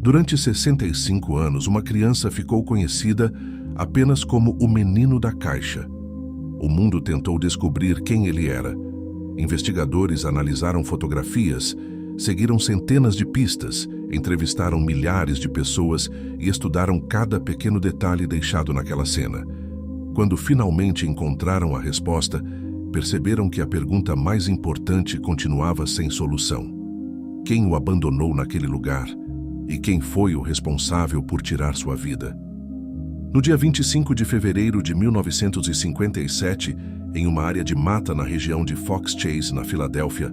Durante 65 anos, uma criança ficou conhecida apenas como o Menino da Caixa. O mundo tentou descobrir quem ele era. Investigadores analisaram fotografias, seguiram centenas de pistas, entrevistaram milhares de pessoas e estudaram cada pequeno detalhe deixado naquela cena. Quando finalmente encontraram a resposta, perceberam que a pergunta mais importante continuava sem solução. Quem o abandonou naquele lugar? E quem foi o responsável por tirar sua vida? No dia 25 de fevereiro de 1957, em uma área de mata na região de Fox Chase, na Filadélfia,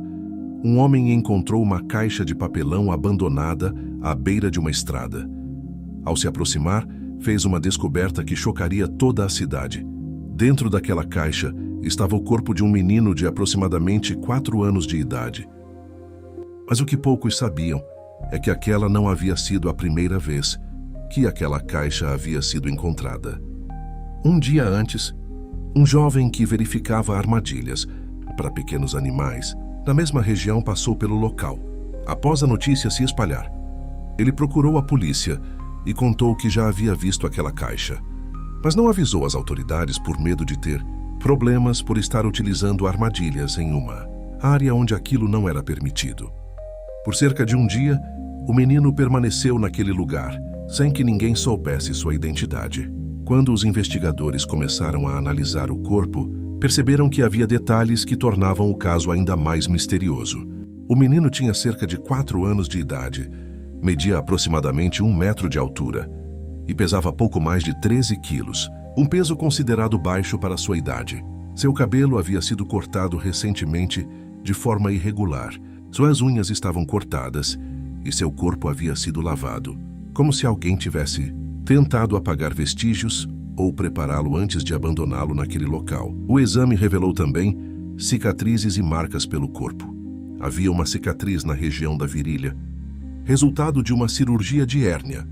um homem encontrou uma caixa de papelão abandonada à beira de uma estrada. Ao se aproximar, fez uma descoberta que chocaria toda a cidade. Dentro daquela caixa estava o corpo de um menino de aproximadamente 4 anos de idade. Mas o que poucos sabiam é que aquela não havia sido a primeira vez que aquela caixa havia sido encontrada. Um dia antes, um jovem que verificava armadilhas para pequenos animais na mesma região passou pelo local. Após a notícia se espalhar, ele procurou a polícia e contou que já havia visto aquela caixa, mas não avisou as autoridades por medo de ter problemas por estar utilizando armadilhas em uma área onde aquilo não era permitido. Por cerca de um dia, o menino permaneceu naquele lugar, sem que ninguém soubesse sua identidade. Quando os investigadores começaram a analisar o corpo, perceberam que havia detalhes que tornavam o caso ainda mais misterioso. O menino tinha cerca de 4 anos de idade, media aproximadamente 1 metro de altura e pesava pouco mais de 13 quilos, um peso considerado baixo para sua idade. Seu cabelo havia sido cortado recentemente de forma irregular, suas unhas estavam cortadas e seu corpo havia sido lavado, como se alguém tivesse tentado apagar vestígios ou prepará-lo antes de abandoná-lo naquele local. O exame revelou também cicatrizes e marcas pelo corpo. Havia uma cicatriz na região da virilha, resultado de uma cirurgia de hérnia,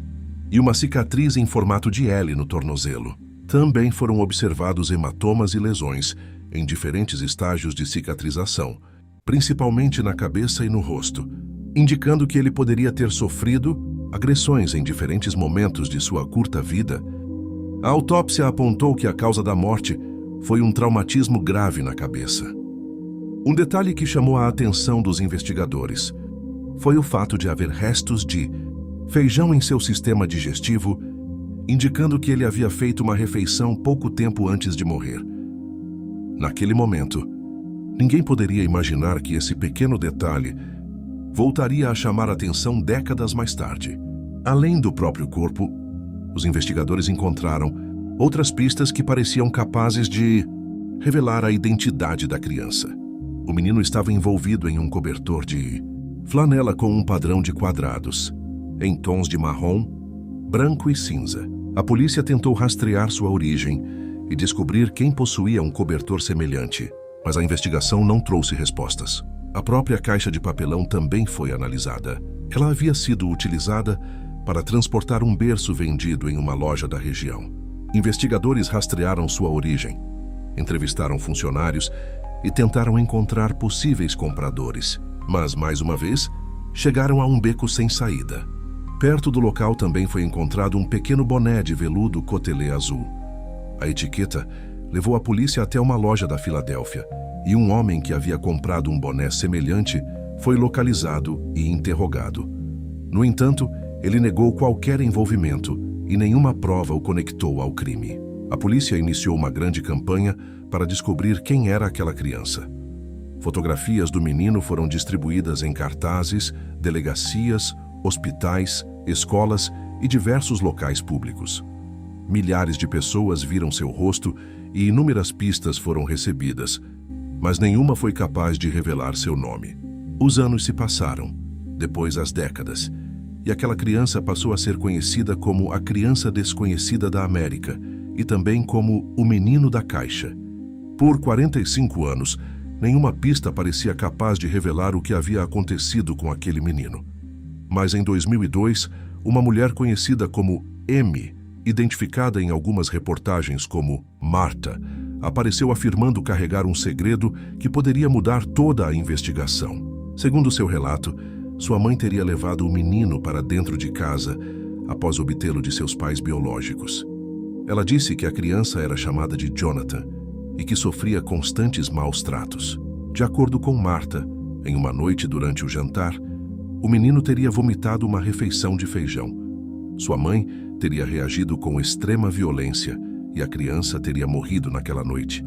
e uma cicatriz em formato de L no tornozelo. Também foram observados hematomas e lesões em diferentes estágios de cicatrização, principalmente na cabeça e no rosto, indicando que ele poderia ter sofrido agressões em diferentes momentos de sua curta vida. A autópsia apontou que a causa da morte foi um traumatismo grave na cabeça. Um detalhe que chamou a atenção dos investigadores foi o fato de haver restos de feijão em seu sistema digestivo, indicando que ele havia feito uma refeição pouco tempo antes de morrer. Naquele momento, ninguém poderia imaginar que esse pequeno detalhe voltaria a chamar a atenção décadas mais tarde. Além do próprio corpo, os investigadores encontraram outras pistas que pareciam capazes de revelar a identidade da criança. O menino estava envolvido em um cobertor de flanela com um padrão de quadrados, em tons de marrom, branco e cinza. A polícia tentou rastrear sua origem e descobrir quem possuía um cobertor semelhante, mas a investigação não trouxe respostas. A própria caixa de papelão também foi analisada. Ela havia sido utilizada para transportar um berço vendido em uma loja da região. Investigadores rastrearam sua origem, entrevistaram funcionários e tentaram encontrar possíveis compradores, mas, mais uma vez, chegaram a um beco sem saída. Perto do local também foi encontrado um pequeno boné de veludo cotelê azul. A etiqueta levou a polícia até uma loja da Filadélfia e um homem que havia comprado um boné semelhante foi localizado e interrogado. No entanto, ele negou qualquer envolvimento e nenhuma prova o conectou ao crime. A polícia iniciou uma grande campanha para descobrir quem era aquela criança. Fotografias do menino foram distribuídas em cartazes, delegacias, hospitais, escolas e diversos locais públicos. Milhares de pessoas viram seu rosto e inúmeras pistas foram recebidas, mas nenhuma foi capaz de revelar seu nome. Os anos se passaram, depois as décadas, e aquela criança passou a ser conhecida como a criança desconhecida da América e também como o Menino da Caixa. Por 45 anos, nenhuma pista parecia capaz de revelar o que havia acontecido com aquele menino. Mas em 2002, uma mulher conhecida como M, identificada em algumas reportagens como Marta, apareceu afirmando carregar um segredo que poderia mudar toda a investigação. Segundo seu relato, sua mãe teria levado o menino para dentro de casa após obtê-lo de seus pais biológicos. Ela disse que a criança era chamada de Jonathan e que sofria constantes maus tratos. De acordo com Martha, em uma noite durante o jantar, o menino teria vomitado uma refeição de feijão. Sua mãe teria reagido com extrema violência e a criança teria morrido naquela noite.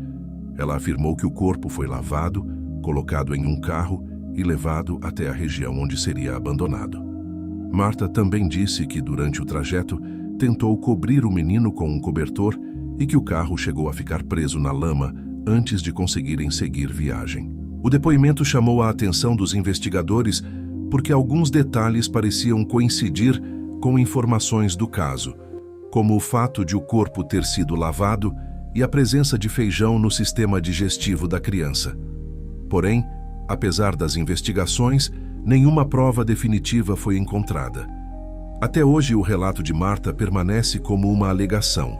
Ela afirmou que o corpo foi lavado, colocado em um carro e levado até a região onde seria abandonado. Martha também disse que, durante o trajeto, tentou cobrir o menino com um cobertor e que o carro chegou a ficar preso na lama antes de conseguirem seguir viagem. O depoimento chamou a atenção dos investigadores porque alguns detalhes pareciam coincidir com informações do caso, como o fato de o corpo ter sido lavado e a presença de feijão no sistema digestivo da criança. Porém, apesar das investigações, nenhuma prova definitiva foi encontrada. Até hoje, o relato de Martha permanece como uma alegação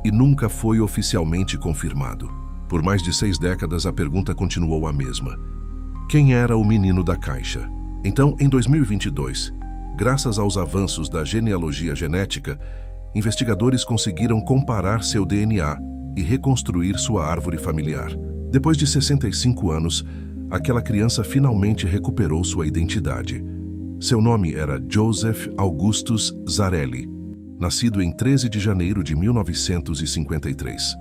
e nunca foi oficialmente confirmado. Por mais de 6 décadas, a pergunta continuou a mesma. Quem era o menino da caixa? Então, em 2022, graças aos avanços da genealogia genética, investigadores conseguiram comparar seu DNA e reconstruir sua árvore familiar. Depois de 65 anos, aquela criança finalmente recuperou sua identidade. Seu nome era Joseph Augustus Zarelli, nascido em 13 de janeiro de 1953.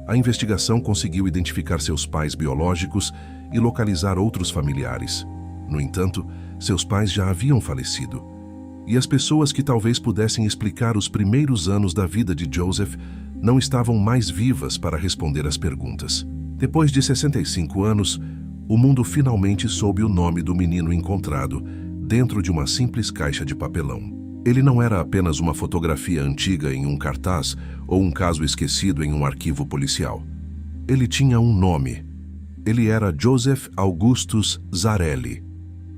A investigação conseguiu identificar seus pais biológicos e localizar outros familiares. No entanto, seus pais já haviam falecido. E as pessoas que talvez pudessem explicar os primeiros anos da vida de Joseph não estavam mais vivas para responder às perguntas. Depois de 65 anos, o mundo finalmente soube o nome do menino encontrado dentro de uma simples caixa de papelão. Ele não era apenas uma fotografia antiga em um cartaz ou um caso esquecido em um arquivo policial. Ele tinha um nome. Ele era Joseph Augustus Zarelli.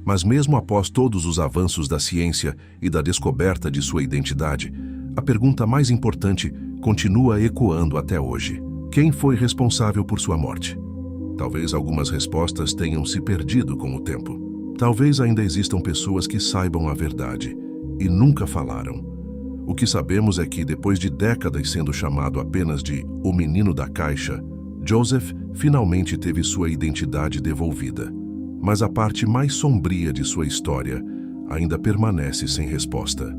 Mas mesmo após todos os avanços da ciência e da descoberta de sua identidade, a pergunta mais importante continua ecoando até hoje. Quem foi responsável por sua morte? Talvez algumas respostas tenham se perdido com o tempo. Talvez ainda existam pessoas que saibam a verdade e nunca falaram. O que sabemos é que, depois de décadas sendo chamado apenas de o menino da caixa, Joseph finalmente teve sua identidade devolvida. Mas a parte mais sombria de sua história ainda permanece sem resposta.